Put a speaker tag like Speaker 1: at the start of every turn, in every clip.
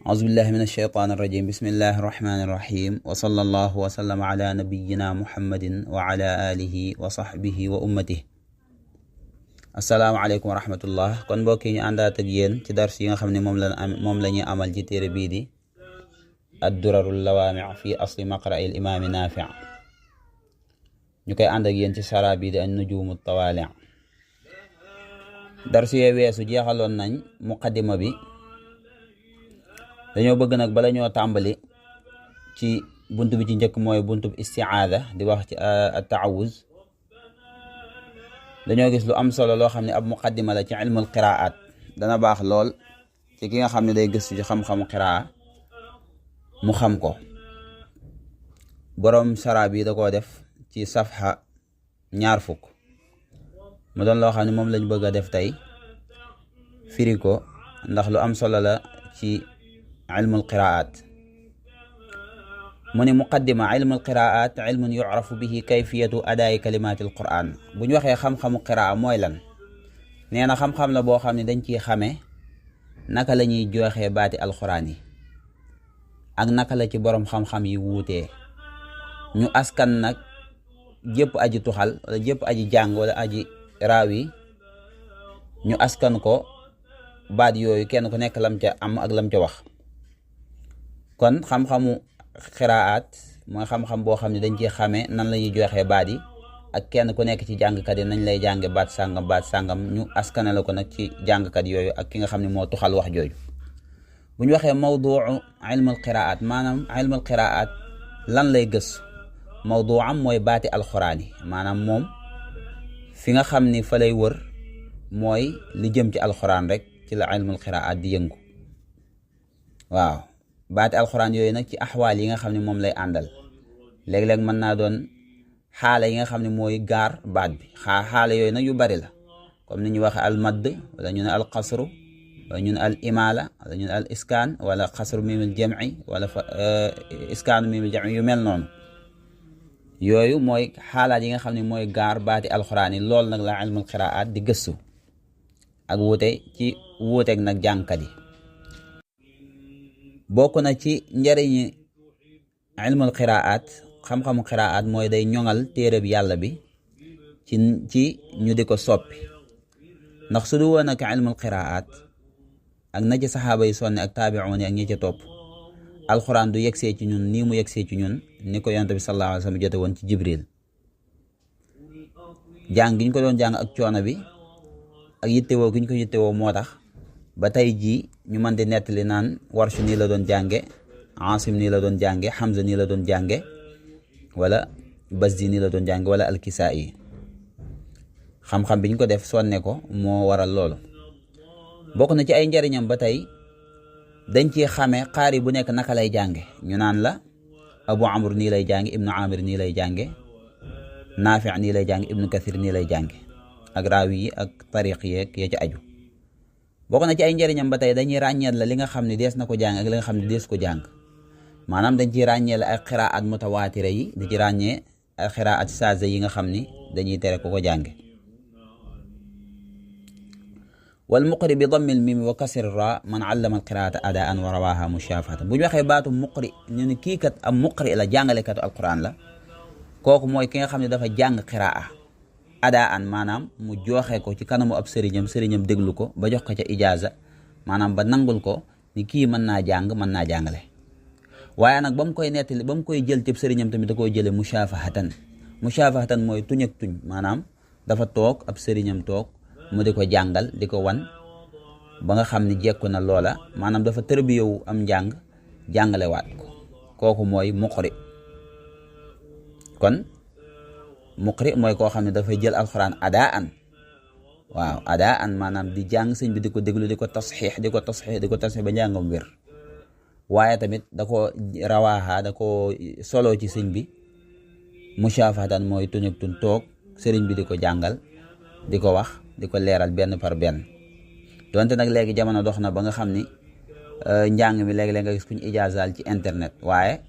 Speaker 1: أعوذ بالله من الشيطان الرجيم بسم الله الرحمن الرحيم وصلى الله وسلم على نبينا محمد وعلى آله وصحبه وأمته. السلام عليكم ورحمة الله. kon mbokk yi ñu àndaat ak yéen ci dars yi nga xam ne moom la ñuy amal ci téere bii di ad-durarul lawaami' fi asli maqra'il imaami Naafi' ñu koy ànd ak yéen ci sara bii di an-nujuumu tawaali'. dars yee weesu jeexaloon nañ muqaddima bi. dañoo bëgg nag bala ñoo tàmbali ci buntu bi ci njëkk mooy buntu isti'aada di wax ci at-ta'awuz. dañoo gis lu am solo loo xam ne ab muqaddima la ci ilmul qiraat. dana baax lool ci ki nga xam ne day gëstu ci xam-xamu qiraa mu xam ko. boroom sara bi da koo def ci safha 20 mu doon loo xam ne moom lañ bëgg a def tey firi ko ndax lu am solo la ci ilmul qiraat. mu ne muqaddima ilmul qiraat ilmun yu'rafu bihi kayfiyatu adaa'i kalimaatil qur'aan. bu ñu waxee xam-xamu qiraa mooy lan, nee na xam-xam la boo xam ne dañ ciy xamee naka la ñuy joxe baati alxuraan yi ak naka la ci boroom xam-xam yi wuutee. ñu askan nag jëpp aji tuxal wala jëpp aji jàng wala aji raawi ñu askan ko baat yooyu kenn ku nekk lam ca am ak lam ca wax. kon xam-xamu xiraat mooy xam-xam boo xam ne dañ ci xamee nan la ñuy joxee baat yi ak kenn ku nekk ci jàngkat yi nañ lay jànge baat sàngam ñu askane la ko nag ci jàngkat yooyu ak ki nga xam ne moo tuxal wax jooju. bu ñu waxee mawduu ilmul qiraat, maanaam ilmul qiraat lan lay gëstu. mawduu am mooy baati alxuraan yi, maanaam moom fi nga xam ni fa lay wër mooy li jëm ci alxuraan rek ci la ilmul qiraat di yëngu. waaw baati alxuraan yooyu nag ci axwaal yi nga xam ne moom lay àndal. léeg-léeg mën naa doon xaala yi nga xam ne mooy gaar baat bi. xaala yooyu nag yu bari la, comme ni ñu waxee al madd wala ñu ne al qasru wala ñu ne al imaala wala ñu ne al iskaan wala qasru miimil jam'i wala iskaanu miimil jam'i yu mel noonu. yooyu mooy xaalaat yi nga xam ne mooy gaar baati alxuraan yi. loolu nag la ilmul qiraat di gëstu ak wuuteeg nag jàngkat yi. bokk na ci njëriñi ilmul qiraat, xam-xamu qiraat mooy day ñoŋal téereb yàlla bi ci ñu di ko soppi. ndax su du woon ak ilmul qiraat ak na ci saxaaba yi sonne ak taabi'un yi ak ñi ca topp, alxuraan du yegsee ci ñun nii mu yegsee ci ñun ni ko yonent bi sallallahu alayhi wa sallam jote woon ci Jibril. jàng gi ñu ko doon jàng ak coono bi ak yittewoo gi ñu ko yittewoo moo tax ba tey jii ñu mën di nettali naan Warsh nii la doon jànge, Aasim nii la doon jànge, Hamza nii la doon jànge, wala Bazzi nii la doon jànge, wala Al-Kisaa'i. xam-xam bi ñu ko def sonne ko moo waral loolu. bokk na ci ay njariñam ba tey dañ ci xamee qaari bu nekk naka lay jànge. ñu naan la Abu Amr nii lay jànge, Ibnu Amir nii lay jànge, Naafi' nii lay jànge, Ibnu Kathir nii lay jànge, ak raawi yi ak tariq yeeg ya ci aju. bokk na ci ay njëriñam ba tey dañuy ràññeel la li nga xam ne dees na ko jàng ak li nga xam ne dees ko jàng. maanaam dañ ciy ràññeel ay qiraat mutawaatira yi, di ci ràññee ay qiraat saaza yi nga xam ni dañuy tere ko jànge. wal muqri bi dammil mim wa kasri ra man allama al qiraata adaan wa rawaha mushafatan. bu ñu waxee baatu muqri ñu ne kii kat am muqri la, jàngalekatu alquran la. kooku mooy ki nga xam ne dafa jàng qiraa adaan, maanaam mu joxe ko ci kanamu ab sëriñam déglu ko ba jox ko ca ijaaza, maanaam ba nangul ko ni kii mën naa jàng mën naa jàngale. waaye nag ba mu koy nettali, ba mu koy jël ci sëriñam tamit da koy jëlee mushafahatan mooy tuñ ak tuñ, maanaam dafa toog ab sëriñam toog mu di ko jàngal di ko wan ba nga xam ni jekku na loola, maanaam dafa tërbiyewu am njàng jàngalewaat ko. kooku mooy muqri. kon muqri mooy koo xam ne dafay jël alxuraan adaan. waaw adaan maanaam di jàng sëñ bi di ko déglu di ko tasxiix ba njàngam wér. waaye tamit da ko rawaaxa, da ko solo ci sëñ bi. mushafatan mooy tuñuk tun toog sëriñ bi di ko jàngal di ko wax di ko leeral benn par benn. donte nag léegi jamono dox na ba nga xam ni njàng mi léegi-léeg nga gis kuñ ijaazaal ci internet, waaye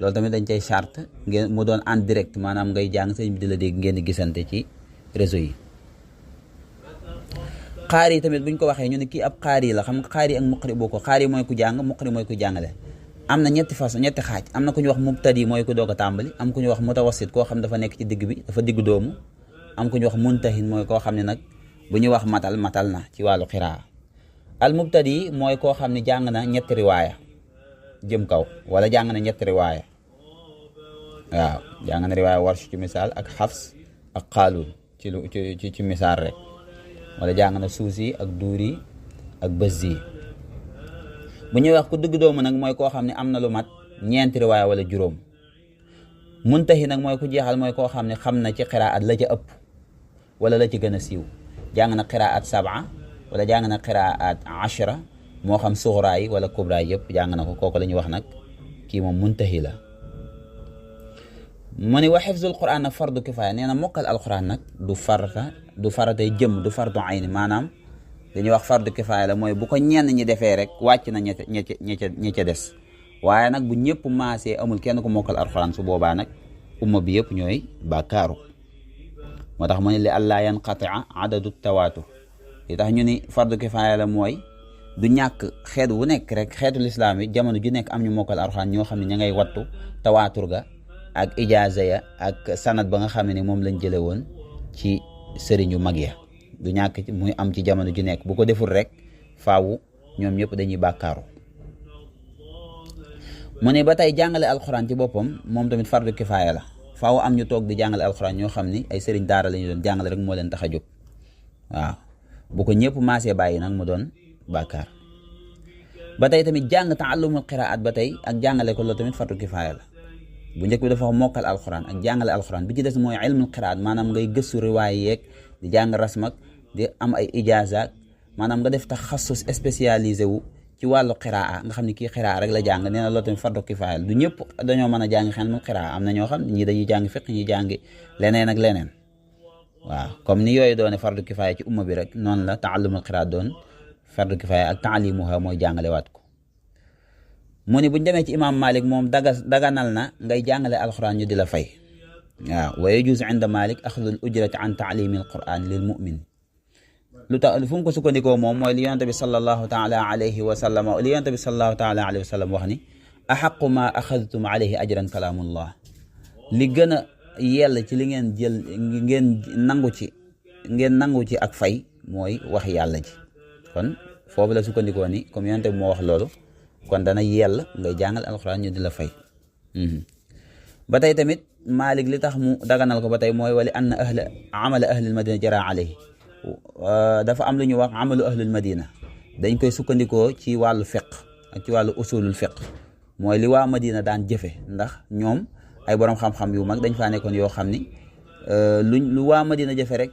Speaker 1: loolu tamit dañ cay charte ngeen mu doon en direct, maanaam ngay jàng sëñ bi di la dégg ngeen di gisante ci réseau yi. xaari tamit buñ ko waxee ñu ne kii ab xaari la xam nga xaari ak muqri boo ko xaari mooy ku jàng muqri mooy ku jàngale am na ñetti façon ñetti xaaj am na ku ñu wax mubtadi mooy ku doog a tàmbali am ku ñu wax mutawassit koo xam dafa nekk ci digg bi dafa digg doomu am ku ñu wax muntahin mooy koo xam ne nag bu ñuy wax matal na ci wàllu xiraa al mubtadi mooy koo xam ne jàng na ñetti riwaaya jëm kaw wala jàng na ñetti riwaaya waaw jàng na riwaaya warsh ci misaal ak xafs ak xaaluun ci misaal rek wala jàng na suusi ak duuri ak bëzzi bu ñuy wax ku dugg doomu nag mooy koo xam ne am na lu mat ñeenti riwaaya wala juróom muntahi nag mooy ku jeexal mooy koo xam ne xam na ci qiraat la ca ëpp wala la ci gën a siiw jàng na qiraat 7 wala jàng na qiraat 10 moo xam suxraa yi wala kubraa yëpp jàng na ko kooku la ñuy wax nag kii moom muntahi la mu ne wa xifzul quran nag fardu kifaaya nee na mokkal alquran nag du faratay jëm du fardu ayni maanaam dañuy wax fardu kifaaya la mooy bu ko ñenn ñi defee rek wàcc na ña ca des waaye nag bu ñëpp maasee amul kenn ku mokkal alquran su boobaa nag umma bi yëpp ñooy bàkkaaru moo tax mu ne li allaa yanqatia adadu tawaatur li tax ñu ni fardu kifaaya la mooy du ñàkk xeet wu nekk rek xeetu lislaam yi jamono ju nekk am ñu mokkal alquran ñoo xam ne ña ngay wattu tawaatur ga ak ijaaza ya ak sanad ba nga xam ne moom lañ jële woon ci sëriñ yu mag ya du ñàkk muy am ci jamono ju nekk bu ko deful rek faawu ñoom ñëpp dañuy bàkkaaru mu ne ba tey jàngale alxuraan ci boppam moom tamit fardu kifaaya la faawu am ñu toog di jàngale alxuraan ñoo xam ni ay sëriñ daara la ñu doon jàngale rek moo leen tax a jóg waaw bu ko ñëpp maasee bàyyi nag mu doon bàkkaar ba tey tamit jàng taallumul qiraat ba tey ak jàngale ko loolu tamit fardu kifaaya la bu njëkk bi dafa mokkal alxuraan ak jàngale alxuraan bi ci des mooy ilmul qiraat maanaam ngay gëstu riwaay yeeg di jàng rasmak di am ay ijaaza maanaam nga def taxassus spécialisé wu ci wàllu qiraa nga xam ne kii qiraa rek la jàng nee na loolu tamit fardu kifaaya du ñëpp dañoo mën a jàng ilmul qiraa am na ñoo xam ñii dañuy jàng fiq ñi jàngi leneen ak leneen waaw comme ni yooyu doone fardu kifaaya ci umma bi rek noonu la taallumul qiraat doon fardu kifaaya ak taalimuha mooy jàngale waat ko mu ni buñ demee ci imam malik moom daganal na ngay jàngale alquran ñu di la fay waaw wa yajuuzu inda malik axdul ujrati an taalimi alquran lil mumin lu tax fu mu ko sukkandikoo moom mooy li yonent bi sallallahu taala alayhi wa sallam li yonent bi sallallahu taala alayhi wa sallam wax ni axaqu ma axadtum alayhi ajran kalaamullah li gën a yell ci li ngeen jël ngeen nangu ci ak fay mooy wax yàlla ji kon foofu la sukkandikoo ni comme yonent bi moo wax loolu kon dana yell ngay jàngal alxuraan ñu di la fay ba tey tamit Malik li tax mu daganal ko ba tey mooy wali anna amala ahlil madina jara alayhi dafa am lu ñuy wax amalu ahlil madina dañ koy sukkandikoo ci wàllu fiq ak ci wàllu usulul fiq mooy li waa madina daan jëfe ndax ñoom ay borom xam-xam yu mag dañ faa nekkoon yoo xam ni lu waa madina jëfe rek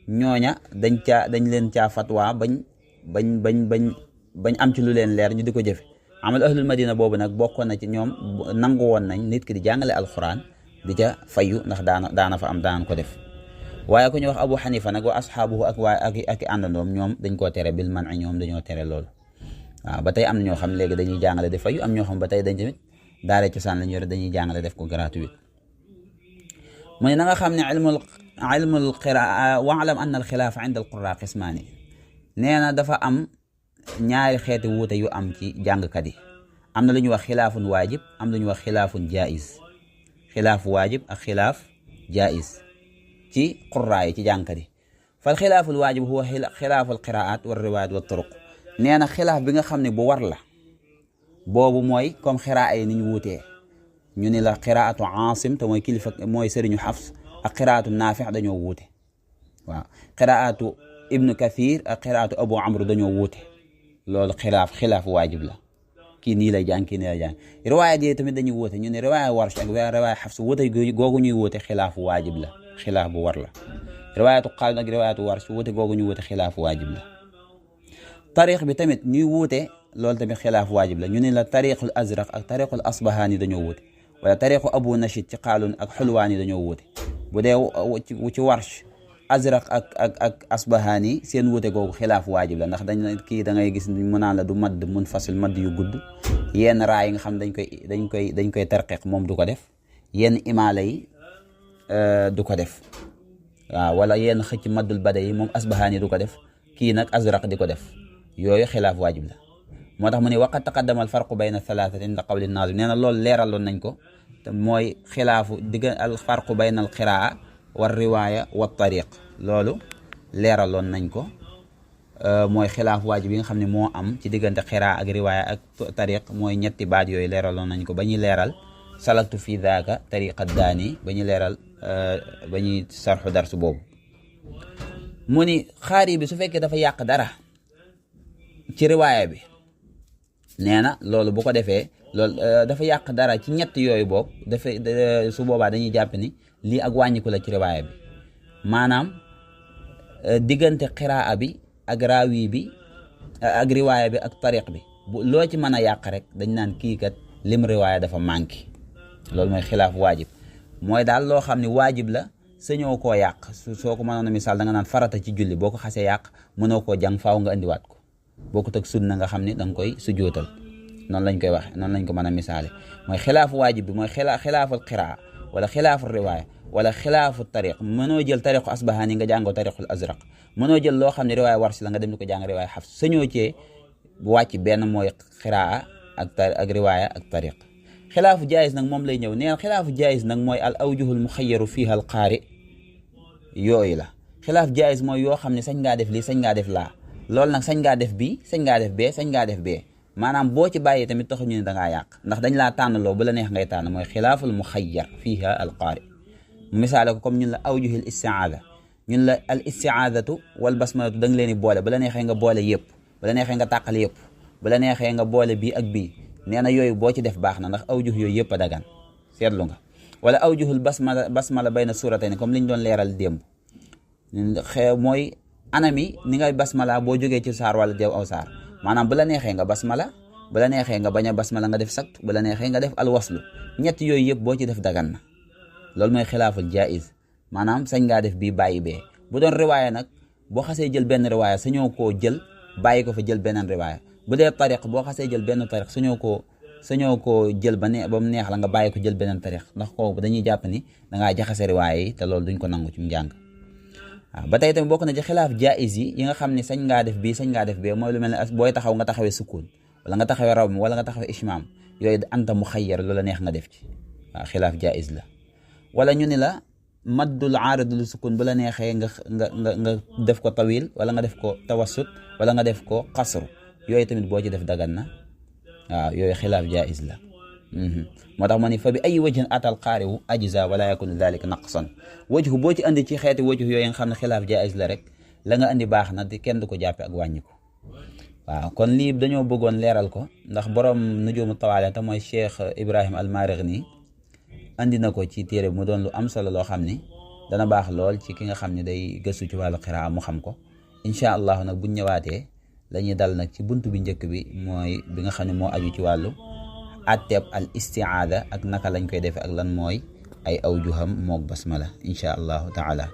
Speaker 1: ñooña dañ leen caa fatwa bañ am ci lu leen leer ñu di ko jëfe amal ahlul madina boobu nag bokkoon na ci ñoom nangu woon nañ nit ki di jàngale alquran di ca fayu ndax daana fa am daan ko def waaye ku ñu wax abu xanifa nag wa asxaabuhu ak àndandoom ñoom dañ koo tere bil man ñoom dañoo tere loolu waaw ba tey am na ñoo xam léegi dañuy jàngale def fayu am ñoo xam ba tey dañ tamit daara cosaan lañ yore dañuy jàngale def ko gratuit mu ne na nga xam ne ilmul qiraa waalam anna al xilaafa inda al qurra qismaani nee na dafa am ñaari xeeti wuute yu am ci jàngkat yi am na lu ñuy wax xilaafun waajib am lu ñuy wax xilaafun jaiz xilaaf waajib ak xilaaf jaiz ci qurraa yi ci jàngkat yi fal xilaaful waajib huwa xilaaful qiraat wa riwaayat wa turuq nee na xilaaf bi nga xam ne bu war la boobu mooy comme xiraa yi ni ñu wuutee ñu ni la qiraatu aasim te mooy kilifa mooy sëriñu xafs ak qiraatu naafix dañoo wuute waaw qiraatu ibnu kathir ak qiraatu abu amr dañoo wuute loolu xilaaf waajib la kii nii lay jàng kii nii lay jàng riwaayat yi tamit dañuy wuute ñu ne riwaaya warsh ak riwaaya xafs wuute googu ñuy wuute xilaafu waajib la xilaaf bu war la riwaayatu xaalid ak riwaayatu warsh wuute googu ñuy wuute xilaafu waajib la tariix bi tamit ñuy wuute loolu tamit xilaafu waajib la ñu ne la tariixul azraq ak tariixul asbahaani dañoo wuute wala tariixu abu nashid ci xaalun ak xulwaani dañoo wuute bu dee ci warsh azraq ak asbahaani seen wuute googu xilaaf waajib la ndax kii da ngay gis mu naan la du madd munfasil madd yu gudd yenn raa yi nga xam dañ koy tarqiq moom du ko def yenn imaala yi du ko def waaw wala yenn xëcc maddul bada yi moom asbahaani du ko def kii nag azraq di ko def yooyu xilaaf waajib la. moo tax mu ne waqad taqaddama al farqu bayna thalathati inda qawli nazim nee na loolu leeraloon nañ ko te mooy xilaafu digga al farqu bayna al qiraa wa riwaaya wa tariq loolu leeraloon nañ ko mooy xilaaf waajib yi nga xam ne moo am ci diggante qiraa ak riwaaya ak tariq mooy ñetti baat yooyu leeraloon nañ ko ba ñuy leeral salaktu fi daaka tariqa daani ba ñuy leeral ba ñuy sarxu darsu boobu. mu ni xaari bi su fekkee dafa yàq dara ci riwaaya bi nee na loolu bu ko defee loolu dafa yàq dara ci ñett yooyu boobu dafay su boobaa dañuy jàpp ni lii ak wàññiku la ci riwaaya bi maanaam diggante qiraa bi ak raawi bi ak riwaaya bi ak tariq bi loo ci mën a yàq rek dañ naan kii kat lim riwaaya dafa manqué loolu mooy xilaaf waajib mooy daal loo xam ne waajib la sañoo koo yàq soo ko mënoon a misaal da nga naan farata ci julli boo ko xasee yàq mënoo koo jàng faaw nga indiwaat ko boo ko teg sunna nga xam ne da nga koy sujootal noonu lañ koy waxe noonu lañ ko mën a misaale mooy xilaafu waajib bi mooy xilaaful qiraa wala xilaafu riwaaya wala xilaafu tariq mënoo jël tariqu asbahaani nga jàngoo tariqul azraq mënoo jël loo xam ne riwaaya warsi la nga dem di ko jàng riwaaya xafs sañoo cee wàcc benn mooy qiraa ak riwaaya ak tariq. xilaafu jaayis nag moom lay ñëw neen xilaafu jaayis nag mooy al awjuhul muxayyaru fiiha al qaari yooyu la xilaaf jaayis mooy yoo xam ne sañ ngaa def lii sañ ngaa def laa loolu nag sañ ngaa def bii sañ ngaa def bee sañ ngaa def bee maanaam boo ci bàyyee tamit taxu ñu ne dangaa yàq ndax dañ laa tànnaloo bu la neex ngay tànn mooy xilaaful muxayyar fiiha al qaari misaale ko comme ñun la awjuhul istiaada ñun la al istiaadatu wal basmalatu da nga leen di boole bu la neexee nga boole yëpp bu la neexee nga tàqal yëpp bu la neexee nga boole bii ak bii nee na yooyu boo ci def baax na ndax awjuh yooyu yëpp a dagan seetlu nga wala awjuhul basmala bayna suuratayni comme liñ doon leeral démb mooy anami ni ngay basmala boo jógee ci saar wala jëw aw saar maanaam bu la neexee nga basmala bu la neexee nga bañ a basmala nga def sakt bu la neexee nga def alwaslu ñett yooyu yëpp boo ci def dagan na loolu mooy xilaaful jaiz maanaam sañ ngaa def bii bàyyi bee bu doon riwaaya nag boo xasee jël benn riwaaya sañoo koo jël bàyyi ko fa jël beneen riwaaya bu dee tariq boo xasee jël benn tariq sañoo koo jël ba mu neex la nga bàyyi ko jël beneen tariq ndax kooku dañuy jàpp ni dangaa jaxase riwaaya yi te loolu duñ ko nangu ci njàng waaw ba tey tamit bokk na ci xilaaf jaiz yi nga xam ne sañ ngaa def bii sañ ngaa def bee mooy lu mel ne booy taxaw nga taxawee sukkuun wala nga taxawee raw mi wala nga taxawee ishmaam yooyu anta mu xayyar loola neex nga def ci waaw xilaaf jaiz la wala ñu ni la maddul aaridul sukkuun bu la neexee nga def ko tawil wala nga def ko tawassut wala nga def ko qasru yooyu tamit boo ci def dagan na waaw yooyu xilaaf jaiz la moo tax ma ni fa bi ay wajhin atal qaari'u ajza wala yakun dhalika naqsan wajhu boo ci andi ci xeeti wajhu yooyu nga xam ne xilaaf jaiz la rek la nga andi baax na te kenn du ko jàppe ak wàññiku waaw kon lii dañoo bëggoon leeral ko ndax borom nujuumu tawaali te mooy Cheikh Ibrahim al-Marighni andi na ko ci téere mu doon lu am solo loo xam ni dana baax lool ci ki nga xam ne day gëstu ci wàllu qiraa mu xam ko incha allah nag buñ ñëwaatee lañuy dal nag ci buntu bi njëkk bi mooy bi nga xam ne moo aju ci wàllu atteeb al istiaada ak naka lañ koy defee ak lan mooy ay awjuham mook basmala incha allahu taala